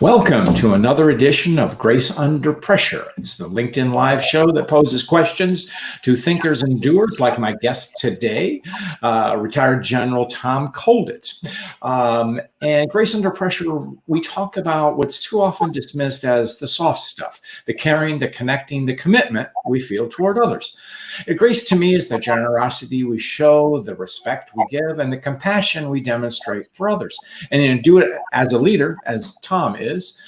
Welcome to another edition of Grace Under Pressure. It's the LinkedIn Live show that poses questions to thinkers and doers like my guest today, retired General Tom Kolditz. And Grace Under Pressure, we talk about what's too often dismissed as the soft stuff, the caring, the connecting, the commitment we feel toward others. Grace to me is the generosity we show, the respect we give, and the compassion we demonstrate for others. And do it as a leader, as Tom is,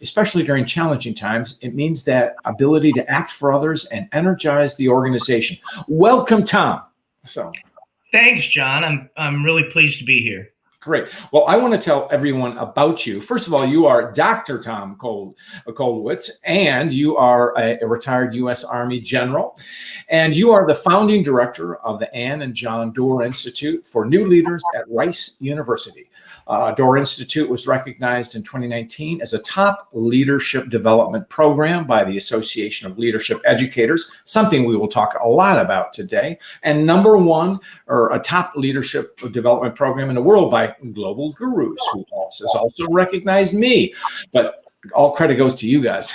especially during challenging times. It means that ability to act for others and energize the organization. Welcome, Tom. Thanks, John. I'm really pleased to be here. Great. Well, I want to tell everyone about you. First of all, you are Dr. Tom Kolditz, and you are a retired U.S. Army general, and you are the founding director of the Ann and John Doerr Institute for New Leaders at Rice University. Doerr Institute was recognized in 2019 as a top leadership development program by the Association of Leadership Educators, something we will talk a lot about today, and number one, or a top leadership development program in the world by Global Gurus, who also recognized me. But all credit goes to you guys.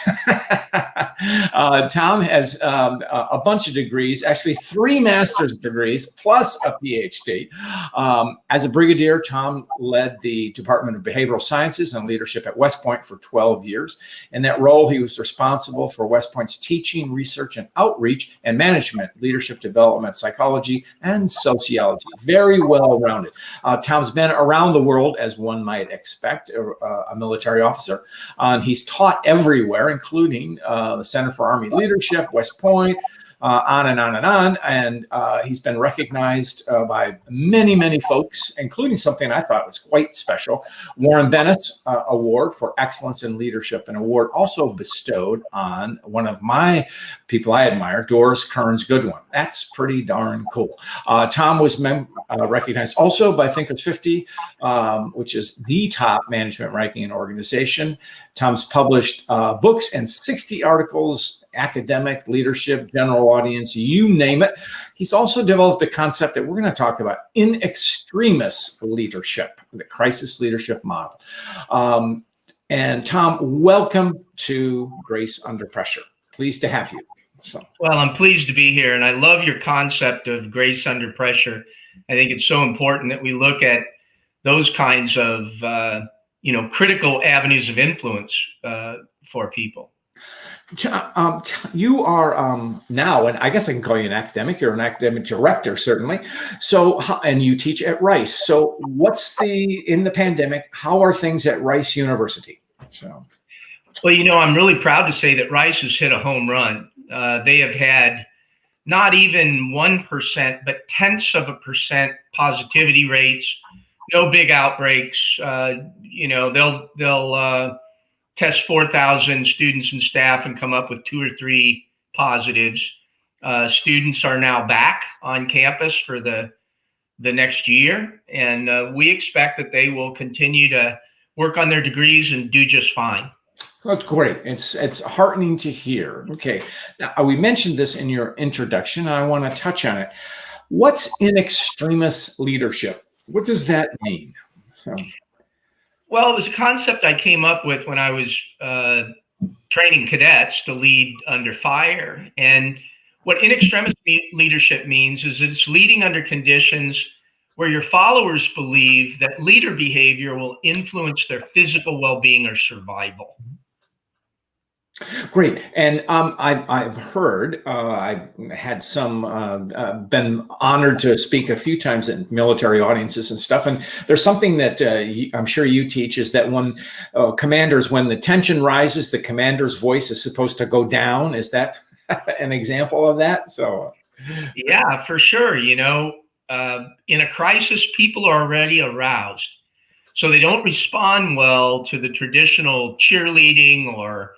Tom has a bunch of degrees, actually 3 master's degrees plus a PhD. As a brigadier, Tom led the Department of Behavioral Sciences and Leadership at West Point for 12 years. In that role, he was responsible for West Point's teaching, research, and outreach and management, leadership development, psychology, and sociology. Very well-rounded. Tom's been around the world, as one might expect, a military officer. He's taught everywhere, including the Center for Army Leadership, West Point, on and on and on. And he's been recognized by many, many folks, including something I thought was quite special, Warren Bennett's Award for Excellence in Leadership, an award also bestowed on one of my people I admire, Doris Kearns Goodwin. That's pretty darn cool. Tom was recognized also by Thinkers 50, which is the top management ranking organization. Tom's published books and 60 articles, academic, leadership, general audience, you name it. He's also developed a concept that we're going to talk about, in extremis leadership, the crisis leadership model. And Tom, welcome to Grace Under Pressure. Pleased to have you. Well, I'm pleased to be here, and I love your concept of grace under pressure. I think it's so important that we look at those kinds of critical avenues of influence for people. You are now, and I guess I can call you an academic. You're an academic director, certainly. So, and you teach at Rice. So, in the pandemic? How are things at Rice University? Well, I'm really proud to say that Rice has hit a home run. They have had not even 1%, but 0.1% positivity rates. No big outbreaks. They'll test 4,000 students and staff and come up with 2 or 3 positives. Students are now back on campus for the next year, and we expect that they will continue to work on their degrees and do just fine. That's great. It's heartening to hear. Okay, now we mentioned this in your introduction. I want to touch on it. What's in extremis leadership? What does that mean? Well, it was a concept I came up with when I was training cadets to lead under fire. And what in extremis leadership means is it's leading under conditions where your followers believe that leader behavior will influence their physical well-being or survival. Great. And I've heard, I've had been honored to speak a few times in military audiences and stuff. And there's something that I'm sure you teach is that when the tension rises, the commander's voice is supposed to go down. Is that an example of that? Yeah, for sure. In a crisis, people are already aroused. So they don't respond well to the traditional cheerleading or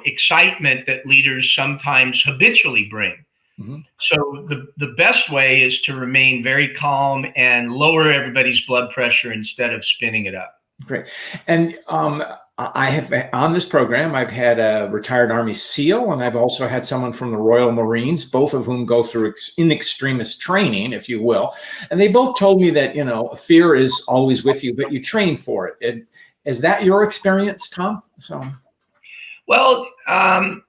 excitement that leaders sometimes habitually bring. Mm-hmm. So the best way is to remain very calm and lower everybody's blood pressure instead of spinning it up. Great. And I have, on this program, I've had a retired Army SEAL, and I've also had someone from the Royal Marines, both of whom go through in extremis training, if you will. And they both told me that, fear is always with you, but you train for it. Is that your experience, Tom? Well, I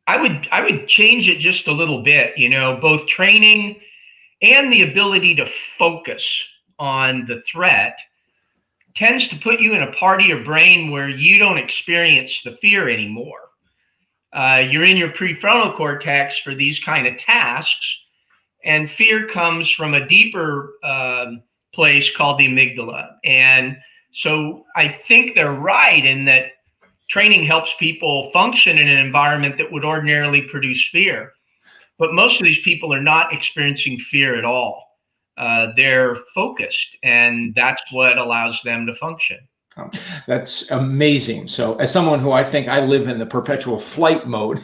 would change it just a little bit, both training and the ability to focus on the threat tends to put you in a part of your brain where you don't experience the fear anymore. You're in your prefrontal cortex for these kind of tasks, and fear comes from a deeper place called the amygdala. And so I think they're right in that training helps people function in an environment that would ordinarily produce fear. But most of these people are not experiencing fear at all. They're focused, and that's what allows them to function. That's amazing. So as someone who I think I live in the perpetual flight mode.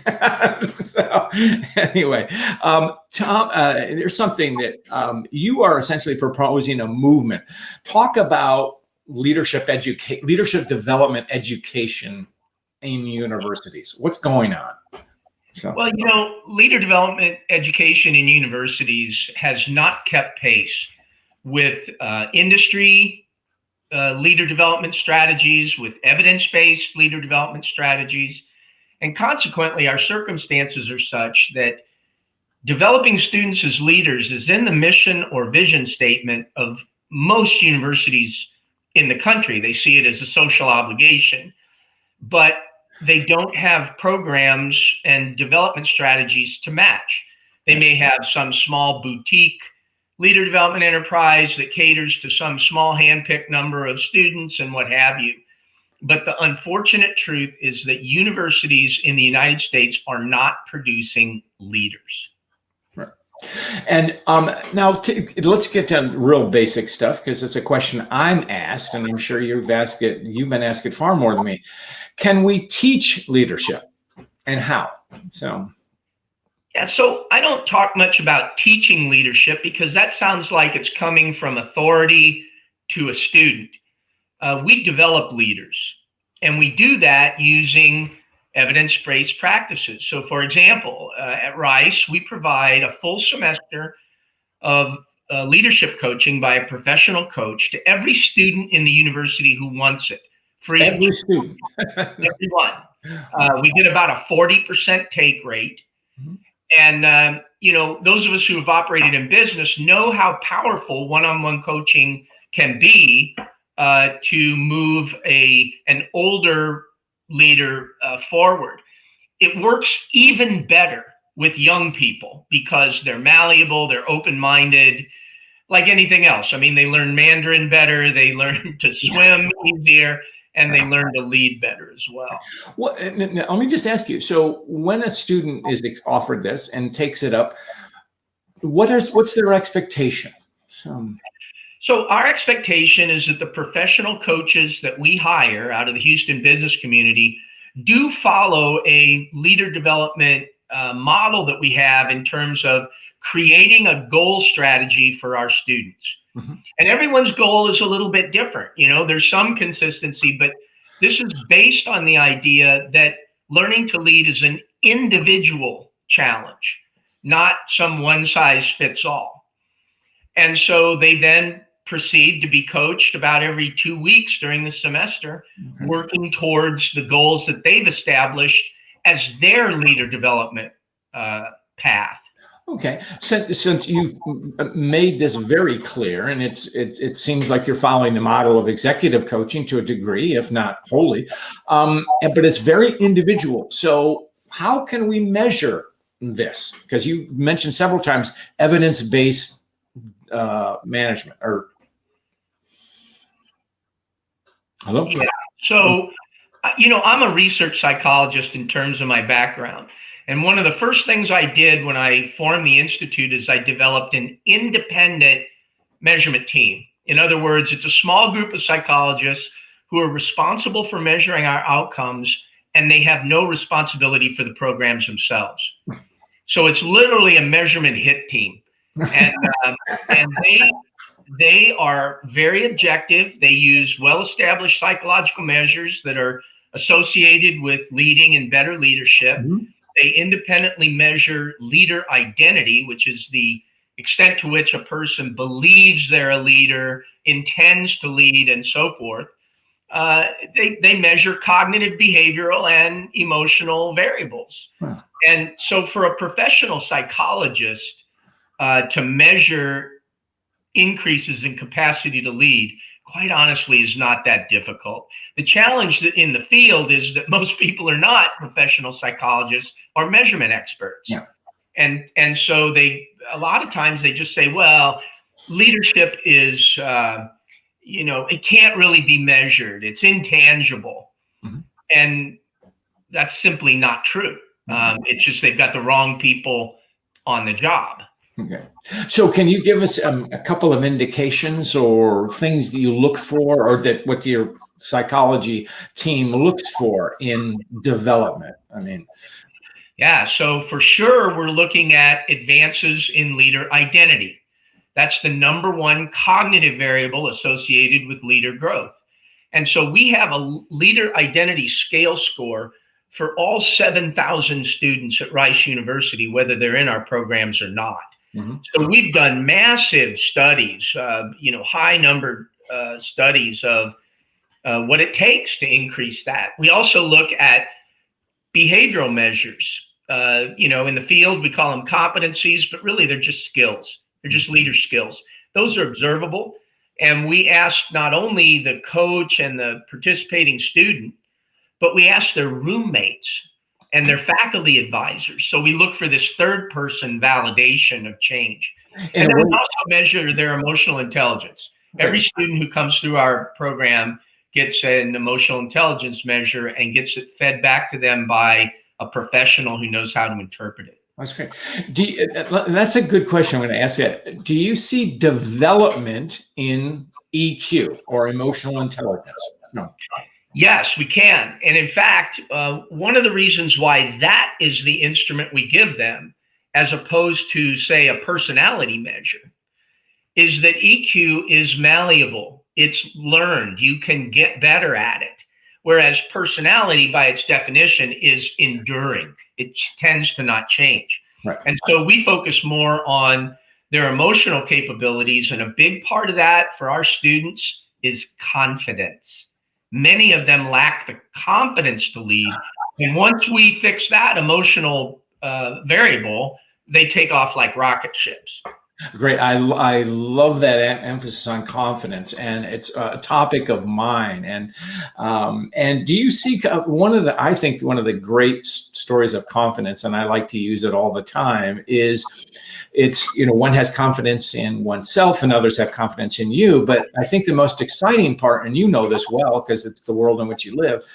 So anyway, Tom, there's something that you are essentially proposing a movement. Talk about leadership development education in universities. What's going on? Well, leader development education in universities has not kept pace with industry leader development strategies, with evidence-based leader development strategies. And consequently, our circumstances are such that developing students as leaders is in the mission or vision statement of most universities in the country. They see it as a social obligation, but they don't have programs and development strategies to match. They may have some small boutique leader development enterprise that caters to some small handpicked number of students and what have you. But the unfortunate truth is that universities in the United States are not producing leaders. Right. And now let's get to real basic stuff, because it's a question I'm asked, and I'm sure you've been asked it far more than me. Can we teach leadership, and how? Yeah, so I don't talk much about teaching leadership because that sounds like it's coming from authority to a student. We develop leaders, and we do that using evidence-based practices. So for example, at Rice, we provide a full semester of leadership coaching by a professional coach to every student in the university who wants it. Free. Every student. Everyone. We get about a 40% take rate. Mm-hmm. And, those of us who have operated in business know how powerful one-on-one coaching can be to move an older leader forward. It works even better with young people because they're malleable, they're open-minded, like anything else. I mean, they learn Mandarin better, they learn to swim easier, and they learn to lead better as well. Well, let me just ask you. So when a student is offered this and takes it up, what's their expectation? So our expectation is that the professional coaches that we hire out of the Houston business community do follow a leader development model that we have in terms of creating a goal strategy for our students. Mm-hmm. And everyone's goal is a little bit different. There's some consistency, but this is based on the idea that learning to lead is an individual challenge, not some one size fits all. And so they then proceed to be coached about every 2 weeks during the semester, okay, working towards the goals that they've established as their leader development path. Okay, since you've made this very clear, and it seems like you're following the model of executive coaching to a degree, if not wholly, but it's very individual. So how can we measure this? Because you mentioned several times evidence-based management. Hello? Yeah. So, I'm a research psychologist in terms of my background. And one of the first things I did when I formed the Institute is I developed an independent measurement team. In other words, it's a small group of psychologists who are responsible for measuring our outcomes, and they have no responsibility for the programs themselves. So it's literally a measurement hit team. And they are very objective. They use well-established psychological measures that are associated with leading and better leadership. Mm-hmm. They independently measure leader identity, which is the extent to which a person believes they're a leader, intends to lead, and so forth. they measure cognitive, behavioral, and emotional variables. Huh. And so for a professional psychologist to measure increases in capacity to lead, quite honestly, is not that difficult. The challenge in the field is that most people are not professional psychologists or measurement experts. Yeah. And so a lot of times they just say, well, leadership is, it can't really be measured. It's intangible. Mm-hmm. And that's simply not true. It's just they've got the wrong people on the job. Okay. So can you give us a couple of indications or things that you look for, or that what your psychology team looks for in development? I mean, yeah, so for sure, we're looking at advances in leader identity. That's the number one cognitive variable associated with leader growth. And so we have a leader identity scale score for all 7,000 students at Rice University, whether they're in our programs or not. Mm-hmm. So we've done massive studies, high numbered studies of what it takes to increase that. We also look at behavioral measures. In the field, we call them competencies, but really they're just skills. They're just leader skills. Those are observable. And we ask not only the coach and the participating student, but we ask their roommates and their faculty advisors. So we look for this third person validation of change. And then we also measure their emotional intelligence. Every student who comes through our program gets an emotional intelligence measure and gets it fed back to them by a professional who knows how to interpret it. That's great. That's a good question. I'm going to ask that. Do you see development in EQ or emotional intelligence? No. Yes, we can. And in fact, one of the reasons why that is the instrument we give them, as opposed to, say, a personality measure, is that EQ is malleable. It's learned. You can get better at it. Whereas personality, by its definition, is enduring. It tends to not change. Right. And so we focus more on their emotional capabilities. And a big part of that for our students is confidence. Many of them lack the confidence to lead. And once we fix that emotional variable, they take off like rocket ships. Great. I love that emphasis on confidence, and it's a topic of mine. And do you see I think one of the great stories of confidence, and I like to use it all the time, is one has confidence in oneself and others have confidence in you. But I think the most exciting part, and you know this well because it's the world in which you live,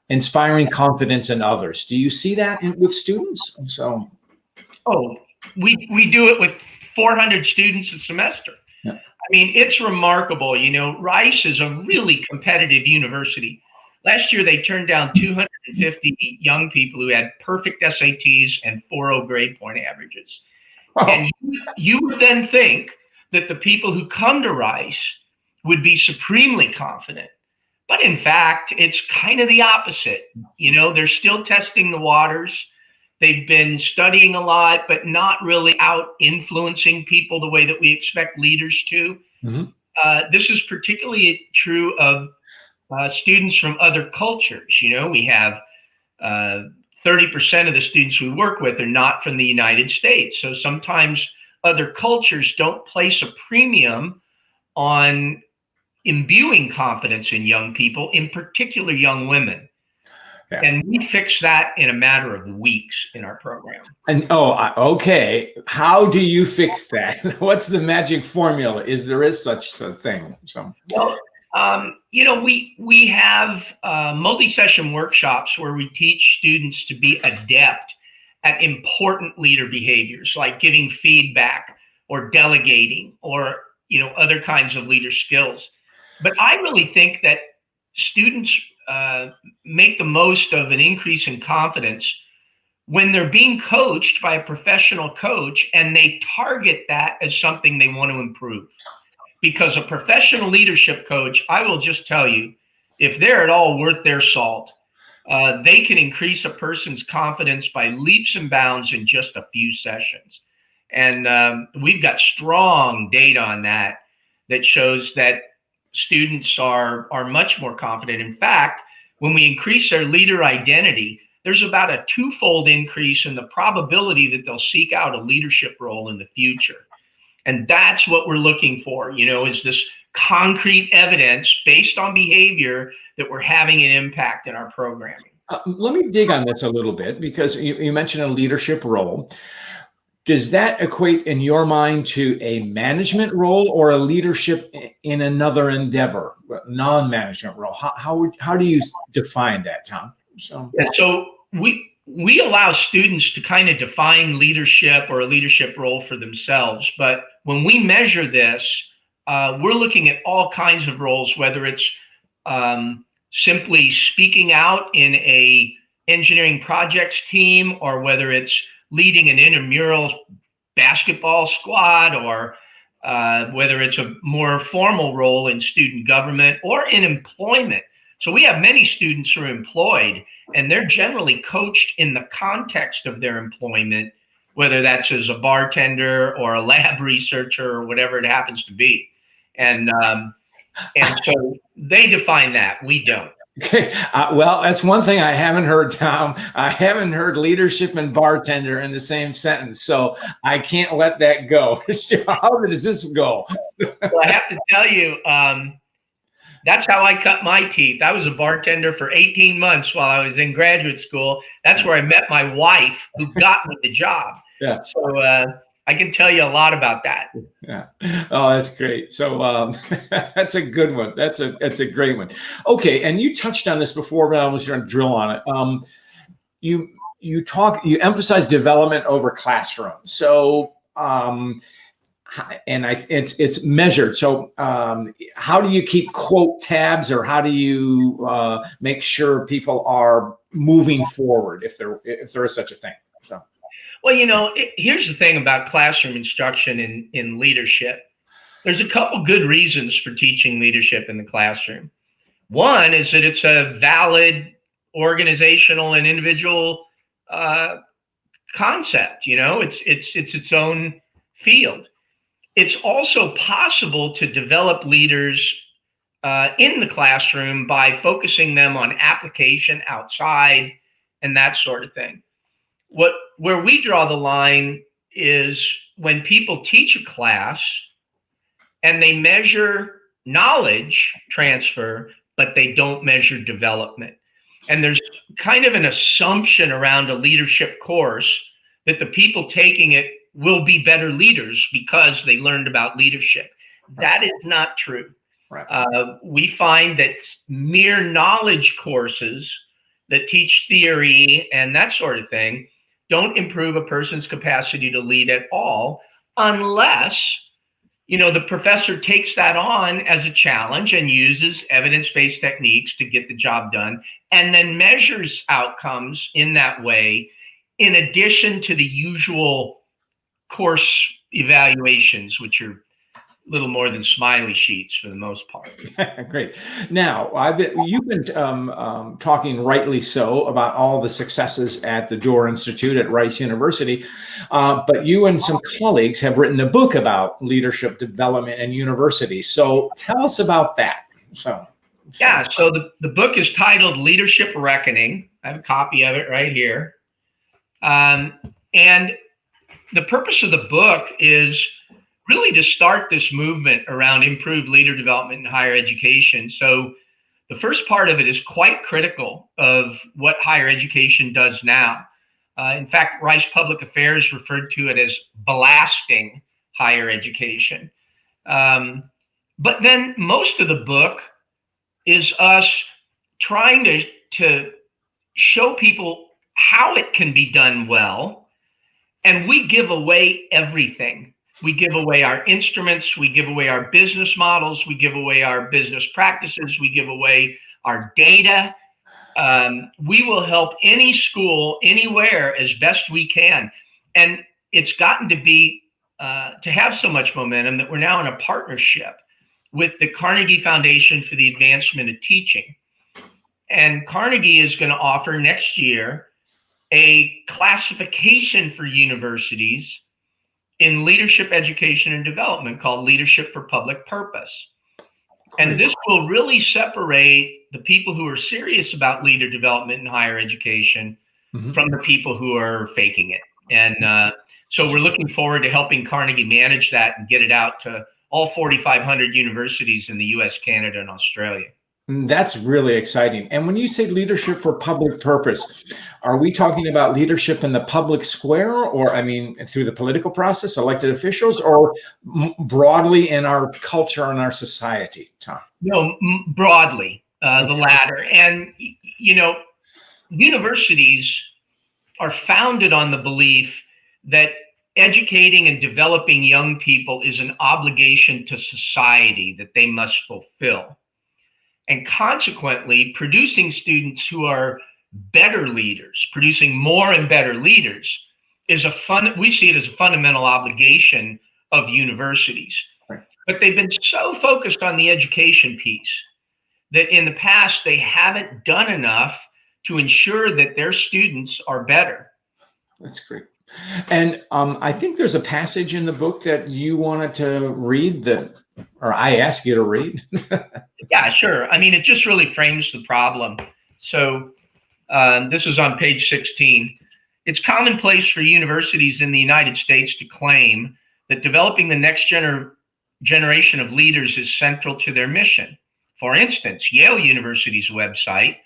inspiring confidence in others. Do you see that with students? So, we do it with 400 students a semester. Yeah. I mean, it's remarkable. Rice is a really competitive university. Last year, they turned down 250 young people who had perfect SATs and 4.0 grade point averages. Oh. And you would then think that the people who come to Rice would be supremely confident. But in fact, it's kind of the opposite. They're still testing the waters. They've been studying a lot, but not really out influencing people the way that we expect leaders to. Mm-hmm. This is particularly true of students from other cultures. We have 30% of the students we work with are not from the United States. So sometimes other cultures don't place a premium on imbuing confidence in young people, in particular young women. Yeah. And we fix that in a matter of weeks in our program. And okay. How do you fix that? What's the magic formula? There is such a thing? Well, we have multi-session workshops where we teach students to be adept at important leader behaviors, like giving feedback or delegating or other kinds of leader skills. But I really think that students make the most of an increase in confidence when they're being coached by a professional coach and they target that as something they want to improve. Because a professional leadership coach, I will just tell you, if they're at all worth their salt, they can increase a person's confidence by leaps and bounds in just a few sessions. And we've got strong data on that shows that students are much more confident. In fact, when we increase their leader identity, there's about a twofold increase in the probability that they'll seek out a leadership role in the future. And that's what we're looking for, is this concrete evidence based on behavior that we're having an impact in our programming. Let me dig on this a little bit, because you mentioned a leadership role. Does that equate in your mind to a management role or a leadership in another endeavor, non-management role? How do you define that, Tom? So we allow students to kind of define leadership or a leadership role for themselves. But when we measure this, we're looking at all kinds of roles, whether it's simply speaking out in a engineering projects team, or whether it's leading an intramural basketball squad, or whether it's a more formal role in student government or in employment. So we have many students who are employed, and they're generally coached in the context of their employment, whether that's as a bartender or a lab researcher or whatever it happens to be. And so they define that. We don't. Okay. Well, that's one thing I haven't heard, Tom. I haven't heard leadership and bartender in the same sentence, so I can't let that go. How does this go? Well, I have to tell you, that's how I cut my teeth. I was a bartender for 18 months while I was in graduate school. That's where I met my wife, who got me the job. Yeah. So I can tell you a lot about that. Yeah. Oh, that's great. So that's a good one. That's a great one. Okay, and you touched on this before, but I was going to drill on it. You emphasize development over classroom. So it's measured. So how do you keep quote tabs, or how do you make sure people are moving forward, if there is such a thing? So. Well, here's the thing about classroom instruction in leadership. There's a couple good reasons for teaching leadership in the classroom. One is that it's a valid organizational and individual concept. It's its own field. It's also possible to develop leaders in the classroom by focusing them on application outside and that sort of thing. Where we draw the line is when people teach a class and they measure knowledge transfer, but they don't measure development. And there's kind of an assumption around a leadership course that the people taking it will be better leaders because they learned about leadership. That is not true. Right. We find that mere knowledge courses that teach theory and that sort of thing don't improve a person's capacity to lead at all, unless the professor takes that on as a challenge and uses evidence-based techniques to get the job done, and then measures outcomes in that way, in addition to the usual course evaluations, which are little more than smiley sheets for the most part. Great. Now, you've been talking, rightly so, about all the successes at the Dorr Institute at Rice University, but you and some colleagues have written a book about leadership development in universities. So tell us about that. So the book is titled Leadership Reckoning. I have a copy of it right here. And the purpose of the book is really to start this movement around improved leader development in higher education. So the first part of it is quite critical of what higher education does now. In fact, Rice Public Affairs referred to it as blasting higher education. But then most of the book is us trying to show people how it can be done well. And we give away everything. We give away our instruments, we give away our business models, we give away our business practices, we give away our data. We will help any school anywhere as best we can. And it's gotten to be, to have so much momentum that we're now in a partnership with the Carnegie Foundation for the Advancement of Teaching. And Carnegie is going to offer next year a classification for universities in leadership education and development called Leadership for Public Purpose. And this will really separate the people who are serious about leader development in higher education from the people who are faking it. And so we're looking forward to helping Carnegie manage that and get it out to all 4,500 universities in the US, Canada, and Australia. That's really exciting. And when you say leadership for public purpose, are we talking about leadership in the public square, or, I mean, through the political process, elected officials, or broadly in our culture and our society, Tom? No, broadly, the latter. And, you know, universities are founded on the belief that educating and developing young people is an obligation to society that they must fulfill. And consequently, producing students who are better leaders, producing more and better leaders, is we see it as a fundamental obligation of universities. Right. But they've been so focused on the education piece that in the past they haven't done enough to ensure that their students are better. That's great. And I think there's a passage in the book that you wanted to read, or I asked you to read. Yeah, sure. I mean, it just really frames the problem. So this is on page 16. It's commonplace for universities in the United States to claim that developing the next generation of leaders is central to their mission. For instance, Yale University's website,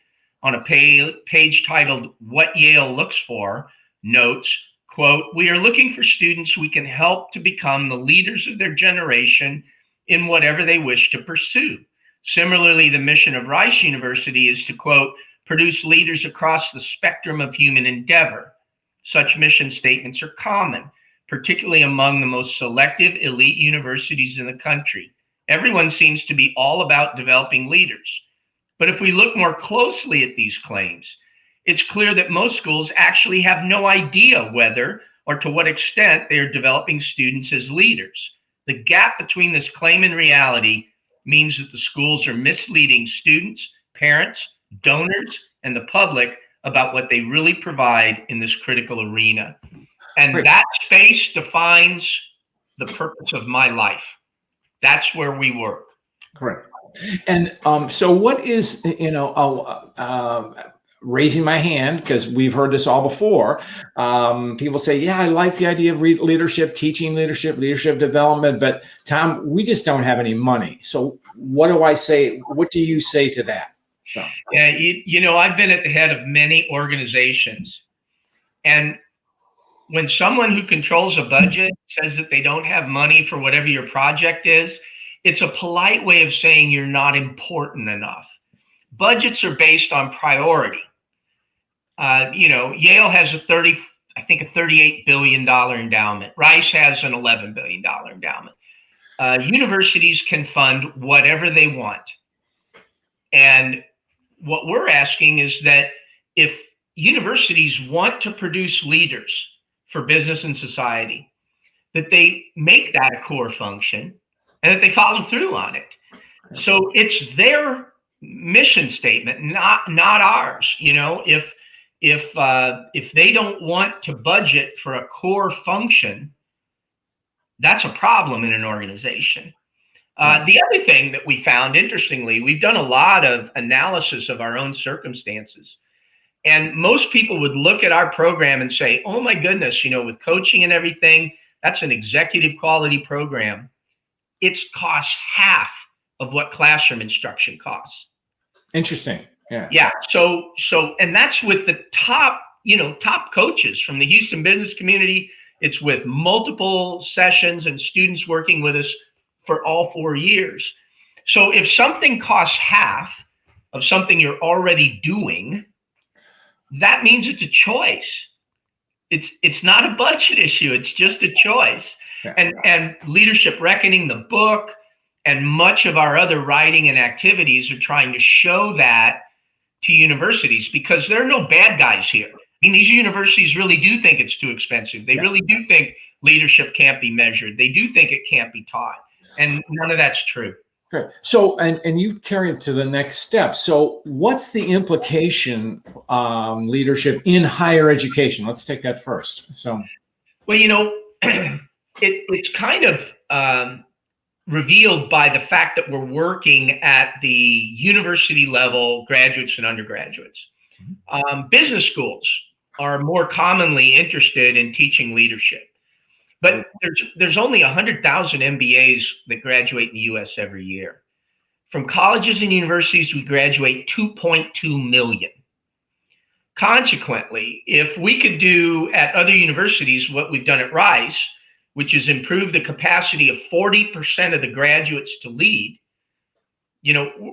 on a page titled "What Yale Looks For," notes, quote, "We are looking for students we can help to become the leaders of their generation in whatever they wish to pursue. Similarly, the mission of Rice University is to, quote, produce leaders across the spectrum of human endeavor. Such mission statements are common, particularly among the most selective elite universities in the country. Everyone seems to be all about developing leaders. But if we look more closely at these claims, it's clear that most schools actually have no idea whether or to what extent they are developing students as leaders. The gap between this claim and reality means that the schools are misleading students, parents, donors, and the public about what they really provide in this critical arena. And that space defines the purpose of my life. That's where we work. Correct. And so what is, raising my hand, because we've heard this all before. People say, yeah, I like the idea of leadership, teaching leadership, leadership development, but Tom, we just don't have any money. So what do I say? What do you say to that? So. Yeah, I've been at the head of many organizations, and when someone who controls a budget says that they don't have money for whatever your project is, it's a polite way of saying you're not important enough. Budgets are based on priority. Yale has a $38 billion endowment. Rice has an $11 billion endowment. Universities can fund whatever they want. And what we're asking is that if universities want to produce leaders for business and society, that they make that a core function and that they follow through on it. So it's their mission statement, not ours. If they don't want to budget for a core function, that's a problem in an organization. The other thing that we found, interestingly, we've done a lot of analysis of our own circumstances. And most people would look at our program and say, oh my goodness, with coaching and everything, that's an executive quality program. It costs half of what classroom instruction costs. Interesting. Yeah. Yeah. So, and that's with the top coaches from the Houston business community. It's with multiple sessions and students working with us for all 4 years. So if something costs half of something you're already doing, that means it's a choice. It's not a budget issue. It's just a choice. Yeah. And Leadership Reckoning, the book, and much of our other writing and activities are trying to show that to universities, because there are no bad guys here. I mean, these universities really do think it's too expensive. They really do think leadership can't be measured. They do think it can't be taught. And none of that's true. Okay. So, and you carry it to the next step. So what's the implication, leadership in higher education? Let's take that first. So, well, it's kind of revealed by the fact that we're working at the university level, graduates and undergraduates. Business schools are more commonly interested in teaching leadership, but there's only 100,000 MBAs that graduate in the US every year. From colleges and universities, we graduate 2.2 million. Consequently, if we could do at other universities what we've done at Rice, which is improve the capacity of 40% of the graduates to lead,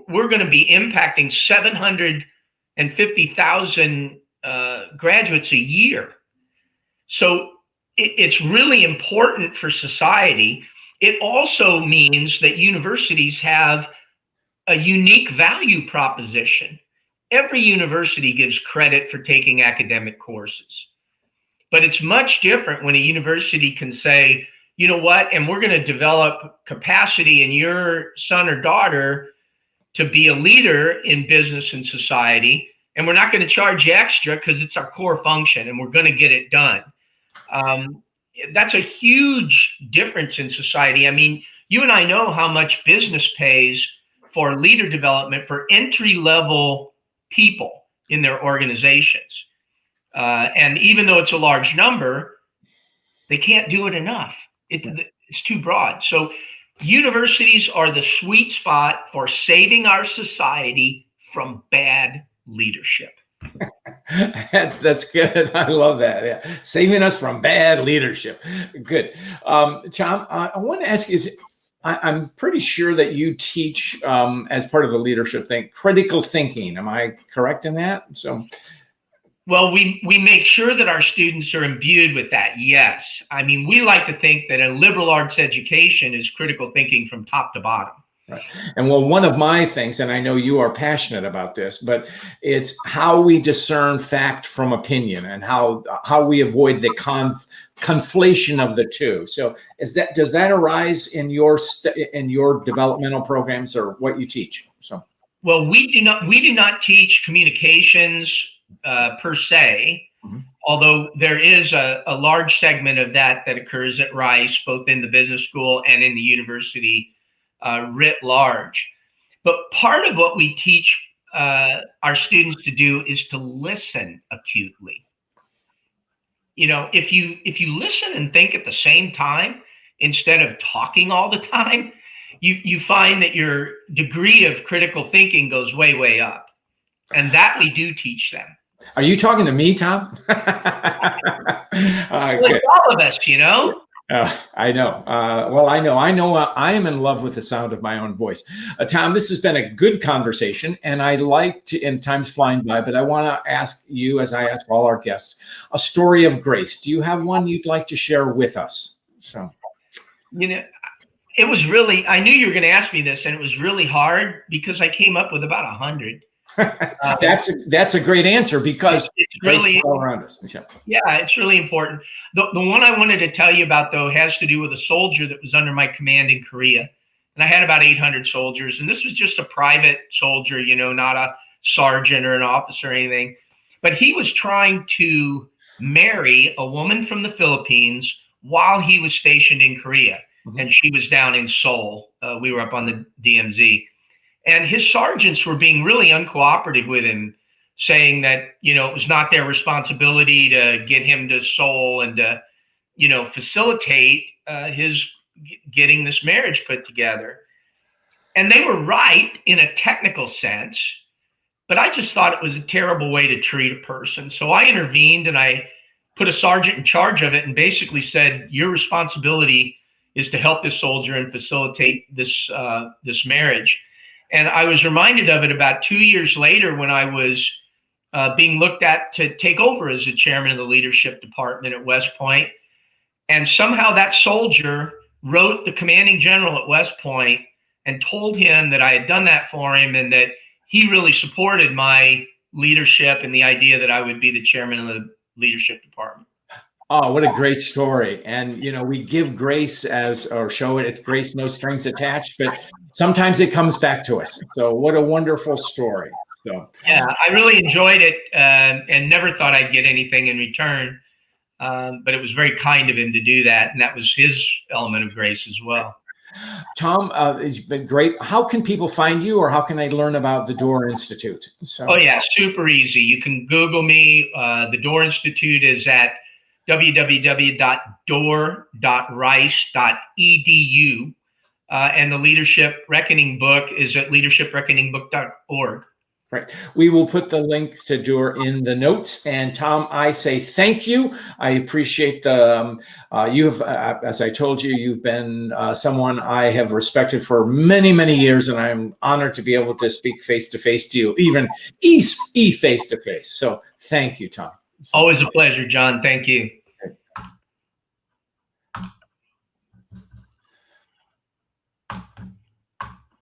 we're going to be impacting 750,000 graduates a year. So it's really important for society. It also means that universities have a unique value proposition. Every university gives credit for taking academic courses, but it's much different when a university can say, you know what, and we're going to develop capacity in your son or daughter to be a leader in business and society, and we're not going to charge you extra because it's our core function and we're going to get it done. That's a huge difference in society. I mean, you and I know how much business pays for leader development for entry-level people in their organizations. And even though it's a large number, they can't do it enough. It's too broad. So universities are the sweet spot for saving our society from bad leadership. That's good. I love that. Yeah. Saving us from bad leadership. Good. Tom, I want to ask you, I'm pretty sure that you teach as part of the leadership thing, critical thinking. Am I correct in that? Well, we make sure that our students are imbued with that. Yes. I mean, we like to think that a liberal arts education is critical thinking from top to bottom. Right. And well, one of my things, and I know you are passionate about this, but it's how we discern fact from opinion and how we avoid the conflation of the two. So does that arise in your developmental programs or what you teach? So, well, we do not teach communications per se, although there is a large segment of that occurs at Rice, both in the business school and in the university writ large. But part of what we teach our students to do is to listen acutely. If you listen and think at the same time instead of talking all the time, you find that your degree of critical thinking goes way, way up. And that we do teach them. Are you talking to me, Tom? Well, all of us, I know. Well, I know. I am in love with the sound of my own voice. Tom, this has been a good conversation, and I like to, and time's flying by, but I want to ask you, as I ask all our guests, a story of grace. Do you have one you'd like to share with us? So, it was really, I knew you were going to ask me this, and it was really hard because I came up with about 100. That's a great answer because it's really all around us. Yeah, it's really important. The one I wanted to tell you about, though, has to do with a soldier that was under my command in Korea. And I had about 800 soldiers. And this was just a private soldier, not a sergeant or an officer or anything. But he was trying to marry a woman from the Philippines while he was stationed in Korea. And she was down in Seoul. We were up on the DMZ. And his sergeants were being really uncooperative with him, saying that, it was not their responsibility to get him to Seoul and to, facilitate his getting this marriage put together. And they were right in a technical sense, but I just thought it was a terrible way to treat a person. So I intervened and I put a sergeant in charge of it and basically said, your responsibility is to help this soldier and facilitate this marriage. And I was reminded of it about 2 years later when I was being looked at to take over as the chairman of the leadership department at West Point. And somehow that soldier wrote the commanding general at West Point and told him that I had done that for him and that he really supported my leadership and the idea that I would be the chairman of the leadership department. Oh, what a great story. And, we give grace or show it, it's grace, no strings attached, but sometimes it comes back to us. So what a wonderful story. So yeah, I really enjoyed it and never thought I'd get anything in return. But it was very kind of him to do that. And that was his element of grace as well. Tom, it's been great. How can people find you, or how can they learn about the Door Institute? Oh yeah, super easy. You can Google me. The Door Institute is at www.door.rice.edu. And the Leadership Reckoning book is at leadershipreckoningbook.org. Right. We will put the link to Door in the notes. And Tom, I say thank you. I appreciate the, as I told you, you've been someone I have respected for many, many years, and I'm honored to be able to speak face-to-face to you, even face-to-face. So thank you, Tom. Always a pleasure, John. Thank you.